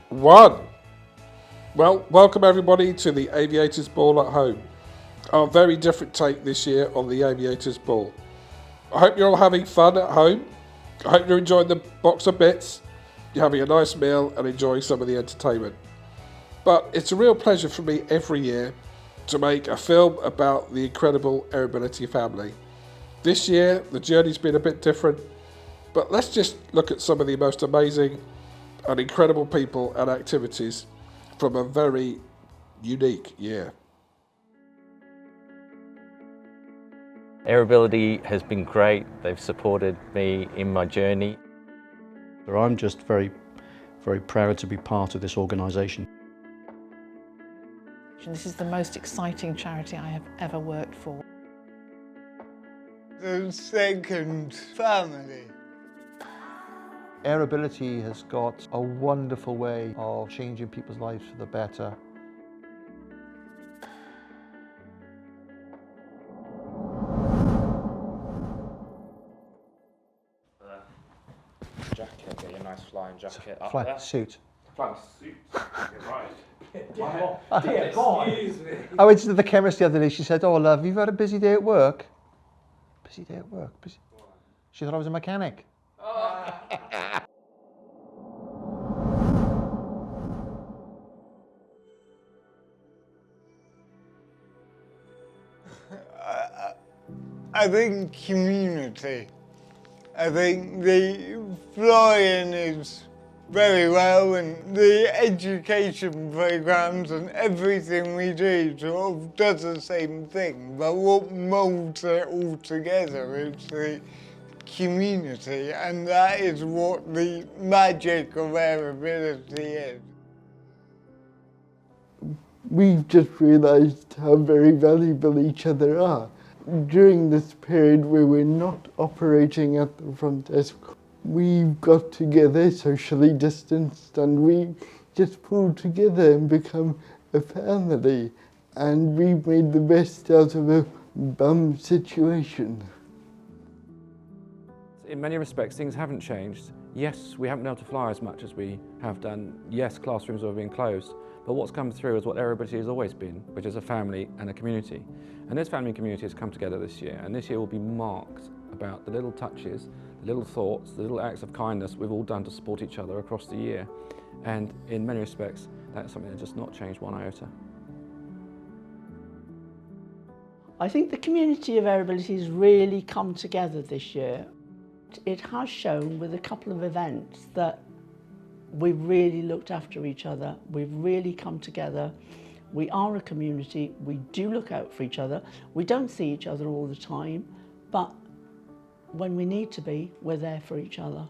One. Well, welcome everybody to the Aviators Ball at Home. Our very different take this year on the Aviators Ball. I hope you're all having fun at home. I hope you're enjoying the box of bits, you're having a nice meal and enjoying some of the entertainment. But it's a real pleasure for me every year to make a film about the incredible Aerobility family. This year, the journey's been a bit different, but let's just look at some of the most amazing and incredible people and activities from a very unique year. Aerobility has been great. They've supported me in my journey. I'm just very proud to be part of this organisation. This is the most exciting charity I have ever worked for. The second family. Aerobility has got a wonderful way of changing people's lives for the better. Jacket, get your nice flying jacket up Fly there. suit. Flying suit. Right. Dear God. I went to the chemist the other day. She said, "Oh, love, you've had a busy day at work." Busy day at work. Busy. She thought I was a mechanic. I think community. I think the flying is very well, and the education programs and everything we do sort of does the same thing, but what molds it all together is the community, and that is what the magic of Aerobility is. We've just realised how very valuable each other are. During this period where we're not operating at the front desk, we've got together socially distanced and we just pulled together and become a family, and we've made the best out of a bum situation. In many respects, things haven't changed. Yes, we haven't been able to fly as much as we have done. Yes, classrooms have been closed. But what's come through is what Aerobility has always been, which is a family and a community. And this family and community has come together this year, and this year will be marked about the little touches, the little thoughts, the little acts of kindness we've all done to support each other across the year. And in many respects, that's something that's just not changed one iota. I think the community of Aerobility has really come together this year. It has shown with a couple of events that we've really looked after each other, we've really come together, we are a community, we do look out for each other, we don't see each other all the time, but when we need to be, we're there for each other.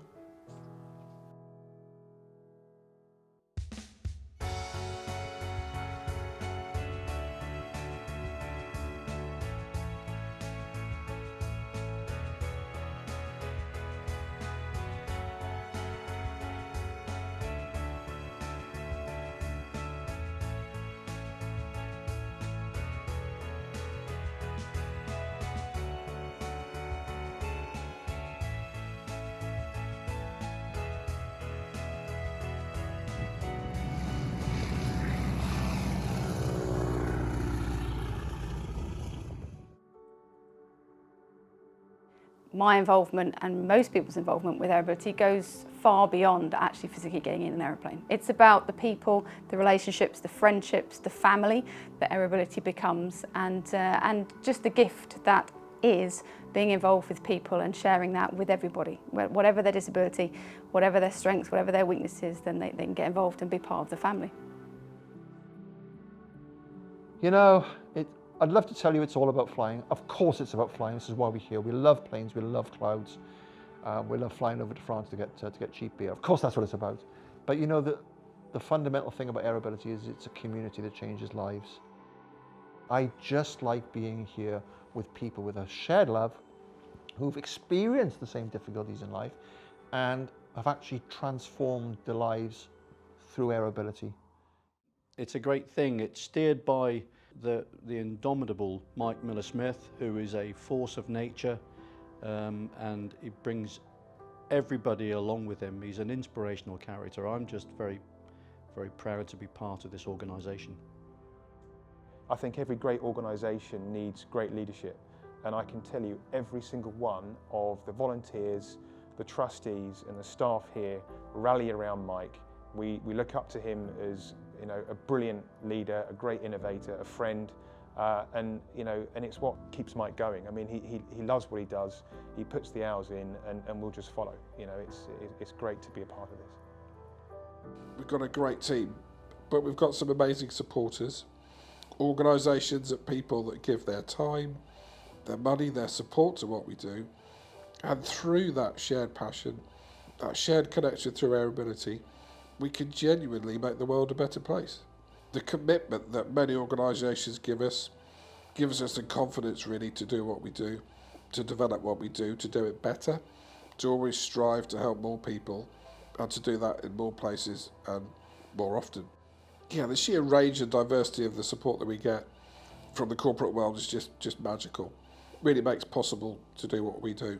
My involvement and most people's involvement with Aerobility goes far beyond actually physically getting in an aeroplane. It's about the people, the relationships, the friendships, the family that Aerobility becomes, and just the gift that is being involved with people and sharing that with everybody. Whatever their disability, whatever their strengths, whatever their weaknesses, then they can get involved and be part of the family. You know, I'd love to tell you it's all about flying. Of course it's about flying. This is why we're here. We love planes, we love clouds. We love flying over to France to get cheap beer. Of course that's what it's about. But you know, the fundamental thing about Aerobility is it's a community that changes lives. I just like being here with people with a shared love who've experienced the same difficulties in life and have actually transformed their lives through Aerobility. It's a great thing. It's steered by the indomitable Mike Miller-Smith, who is a force of nature, and he brings everybody along with him. He's an inspirational character. I'm just very very proud to be part of this organisation. I think every great organisation needs great leadership, and I can tell you every single one of the volunteers, the trustees and the staff here rally around Mike. We look up to him as, you know, a brilliant leader, a great innovator, a friend, and it's what keeps Mike going. I mean, he loves what he does, he puts the hours in, and we'll just follow. You know, it's great to be a part of this. We've got a great team, but we've got some amazing supporters, organisations and people that give their time, their money, their support to what we do, and through that shared passion, that shared connection through Aerobility, we can genuinely make the world a better place. The commitment that many organisations give us gives us the confidence really to do what we do, to develop what we do, to do it better, to always strive to help more people, and to do that in more places and more often. Yeah, the sheer range and diversity of the support that we get from the corporate world is just magical. Really makes possible to do what we do.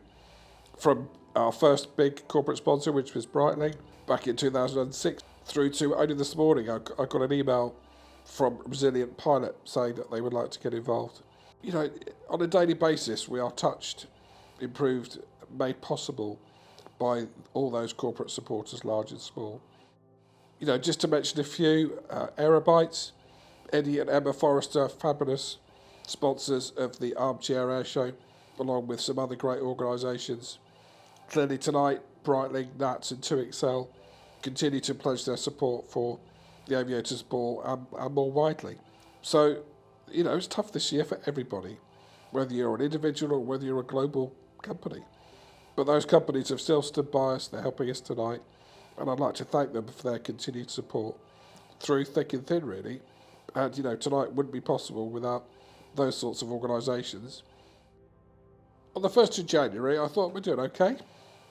From our first big corporate sponsor, which was Breitling, back in 2006, through to only this morning, I got an email from Resilient Pilot saying that they would like to get involved. You know, on a daily basis, we are touched, improved, made possible by all those corporate supporters, large and small. You know, just to mention a few, Aerobility, Eddie and Emma Forrester, fabulous sponsors of the Armchair Air Show, along with some other great organisations. Clearly tonight, Breitling, Nats and 2XL continue to pledge their support for the Aviators Ball and more widely. So, you know, it's tough this year for everybody, whether you're an individual or whether you're a global company. But those companies have still stood by us, they're helping us tonight, and I'd like to thank them for their continued support through thick and thin, really. And, you know, tonight wouldn't be possible without those sorts of organisations. On the 1st of January, I thought we're doing okay.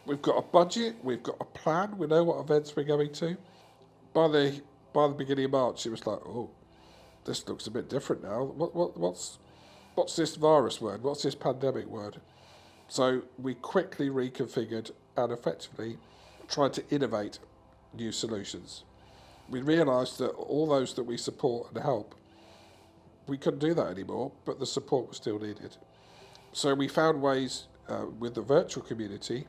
We've got a budget, we've got a plan, we know what events we're going to. By the beginning of March, it was like, oh, this looks a bit different now. What's this virus word? What's this pandemic word? So we quickly reconfigured and effectively tried to innovate new solutions. We realised that all those that we support and help, we couldn't do that anymore, but the support was still needed. So we found ways with the virtual community,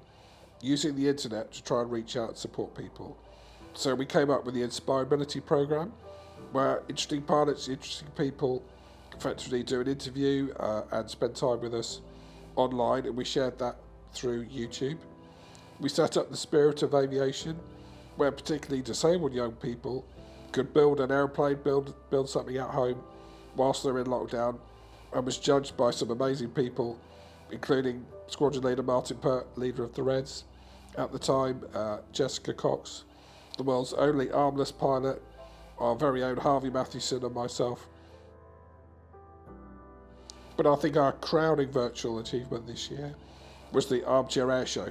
using the internet to try and reach out and support people. So we came up with the Inspirability programme, where interesting pilots, interesting people effectively do an interview and spend time with us online, and we shared that through YouTube. We set up the Spirit of Aviation, where particularly disabled young people could build an airplane, build something at home whilst they're in lockdown, and was judged by some amazing people, including Squadron Leader Martin Pert, leader of the Reds at the time, Jessica Cox, the world's only armless pilot, our very own Harvey Mathewson and myself. But I think our crowning virtual achievement this year was the Armchair Air Show.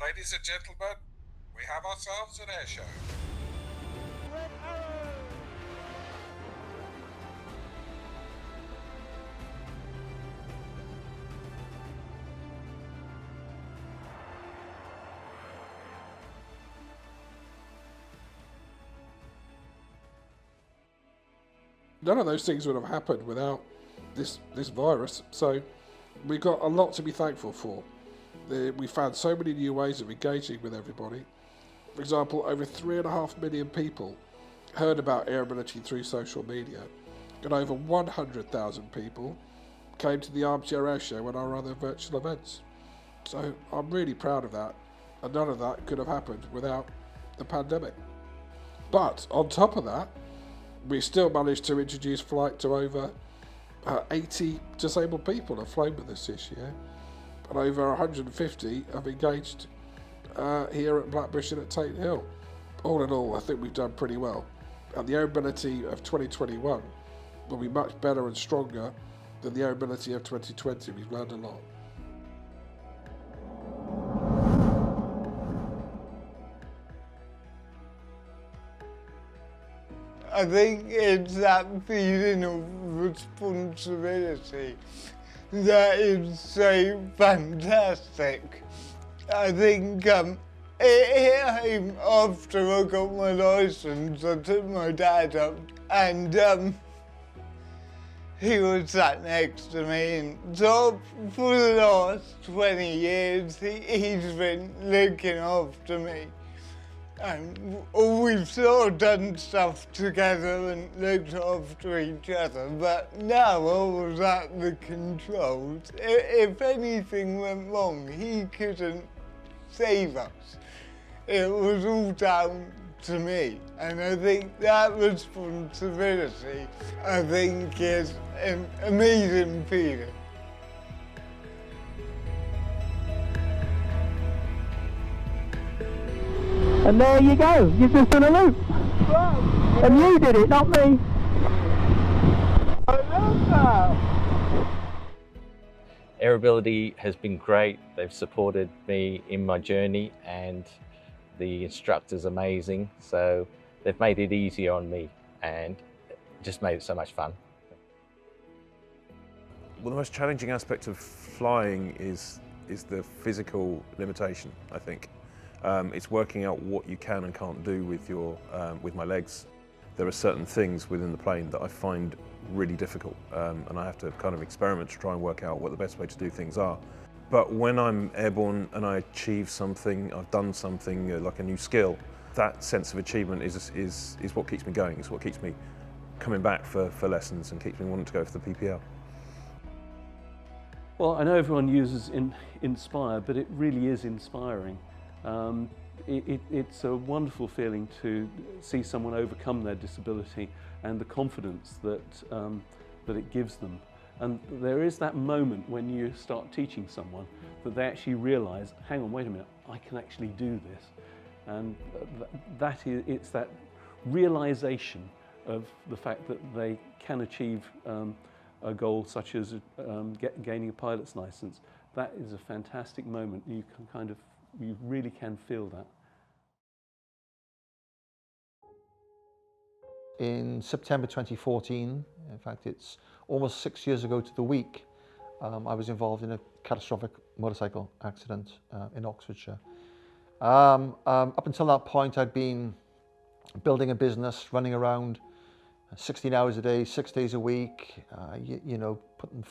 Ladies and gentlemen, we have ourselves an air show. None of those things would have happened without this virus, so we've got a lot to be thankful for. We found so many new ways of engaging with everybody. For example, over 3.5 million people heard about Aerobility through social media, and over 100,000 people came to the Armchair Air Show and our other virtual events. So I'm really proud of that, and none of that could have happened without the pandemic. But on top of that, we still managed to introduce flight to over 80 disabled people have flown with us this year, and over 150 have engaged here at Blackbush and at Tate Hill. All in all, I think we've done pretty well, and the Aerobility of 2021 will be much better and stronger than the Aerobility of 2020. We've learned a lot. I think it's that feeling of responsibility that is so fantastic. I think It came after I got my licence. I took my dad up and he was sat next to me, and so for the last 20 years he's been looking after me. And we've sort of done stuff together and looked after each other, but now I was at the controls. If anything went wrong, he couldn't save us. It was all down to me, and I think that responsibility, I think, is an amazing feeling. And there you go, you've just done a loop. Wow. And you did it, not me. I love that. Aerobility has been great. They've supported me in my journey, and the instructor's amazing. So they've made it easier on me and just made it so much fun. Well, the most challenging aspect of flying is the physical limitation, I think. It's working out what you can and can't do with my legs. There are certain things within the plane that I find really difficult, and I have to kind of experiment to try and work out what the best way to do things are. But when I'm airborne and I achieve something, I've done something like a new skill, that sense of achievement is what keeps me going. It's what keeps me coming back for lessons and keeps me wanting to go for the PPL. Well, I know everyone uses inspire, but it really is inspiring. It's a wonderful feeling to see someone overcome their disability and the confidence that it gives them. And there is that moment when you start teaching someone that they actually realise, hang on, wait a minute, I can actually do this. And it's that realisation of the fact that they can achieve a goal such as gaining a pilot's licence. That is a fantastic moment. You really can feel that. In September 2014, in fact it's almost 6 years ago to the week, I was involved in a catastrophic motorcycle accident in Oxfordshire. Up until that point I'd been building a business, running around 16 hours a day, 6 days a week, you know, putting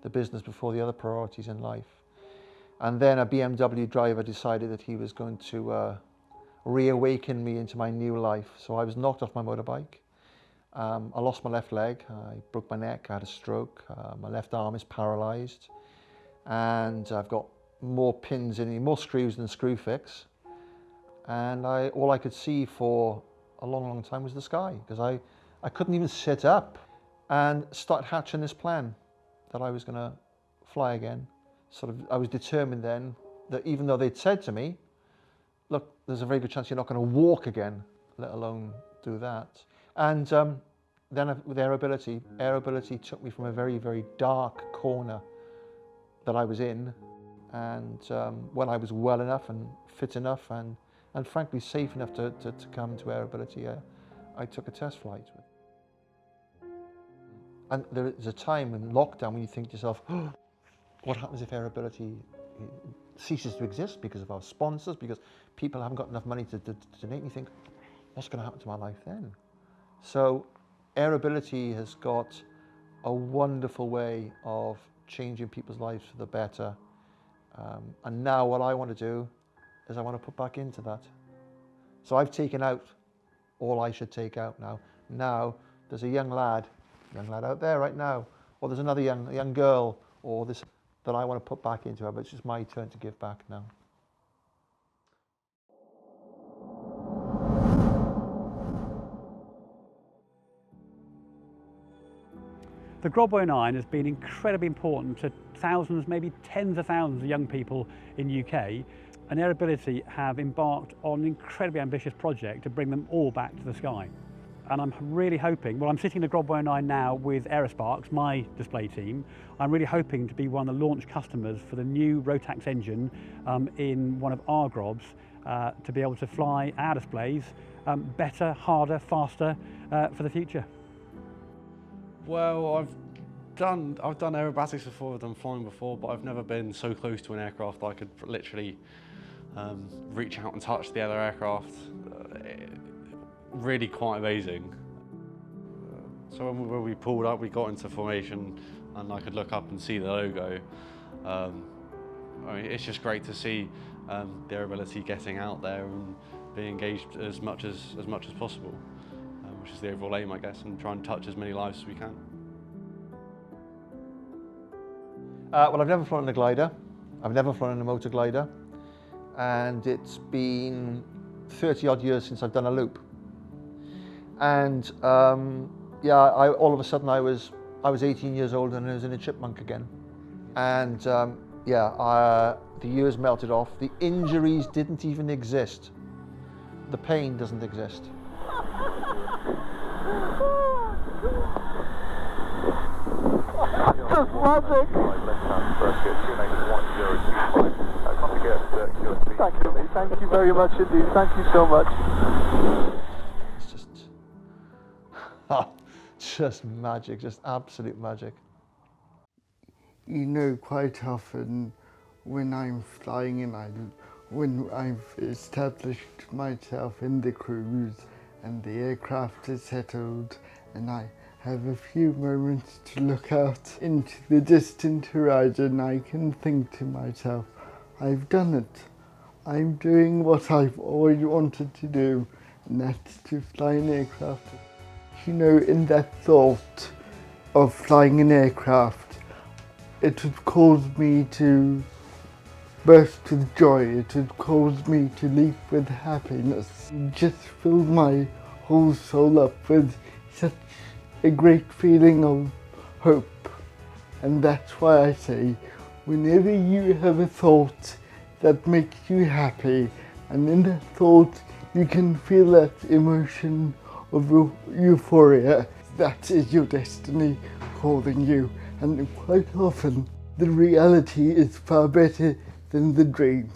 the business before the other priorities in life. And then a BMW driver decided that he was going to reawaken me into my new life. So I was knocked off my motorbike. I lost my left leg, I broke my neck, I had a stroke, my left arm is paralysed, and I've got more pins in me, more screws than screw fix. And all I could see for a long time was the sky, because I couldn't even sit up, and start hatching this plan that I was going to fly again. I was determined then that even though they'd said to me, look, there's a very good chance you're not going to walk again, let alone do that. And then with Aerobility took me from a very dark corner that I was in, and when I was well enough and fit enough and frankly safe enough to come to Aerobility, I took a test flight. And there's a time in lockdown when you think to yourself, oh, what happens if Aerobility ceases to exist because of our sponsors, because people haven't got enough money to donate? You think, what's going to happen to my life then? So Aerobility has got a wonderful way of changing people's lives for the better. And now what I want to do is I want to put back into that. So I've taken out all I should take out now. Now there's a young lad out there right now, or there's another young girl, or this that I want to put back into her, but it's just my turn to give back now. The Grobway 9 has been incredibly important to thousands, maybe tens of thousands of young people in UK, and Aerobility have embarked on an incredibly ambitious project to bring them all back to the sky. And I'm really hoping, well, I'm sitting in the Grobway 9 now with Aerosparks, my display team. I'm really hoping to be one of the launch customers for the new Rotax engine in one of our Grobs to be able to fly our displays better, harder, faster for the future. Well, I've done aerobatics before, I've done flying before, but I've never been so close to an aircraft that I could literally reach out and touch the other aircraft. Really quite amazing. So when we pulled up, we got into formation and I could look up and see the logo. I mean, it's just great to see the Aerobility getting out there and being engaged as much as possible, which is the overall aim, I guess, and try and touch as many lives as we can. Well, I've never flown in a glider. I've never flown in a motor glider, and it's been 30 odd years since I've done a loop. And yeah, all of a sudden I was 18 years old and I was in a chipmunk again. And yeah, the years melted off. The injuries didn't even exist. The pain doesn't exist. Thank you very much indeed. Thank you so much. It's just magic, just absolute magic. You know, quite often when I'm flying and when I've established myself in the cruise and the aircraft is settled and I have a few moments to look out into the distant horizon, I can think to myself, I've done it. I'm doing what I've always wanted to do, and that's to fly an aircraft. You know, in that thought of flying an aircraft, it would cause me to burst with joy, it would cause me to leap with happiness. It just filled my whole soul up with such a great feeling of hope. And that's why I say, whenever you have a thought that makes you happy, and in that thought you can feel that emotion of euphoria, that is your destiny calling you. And quite often the reality is far better than the dream.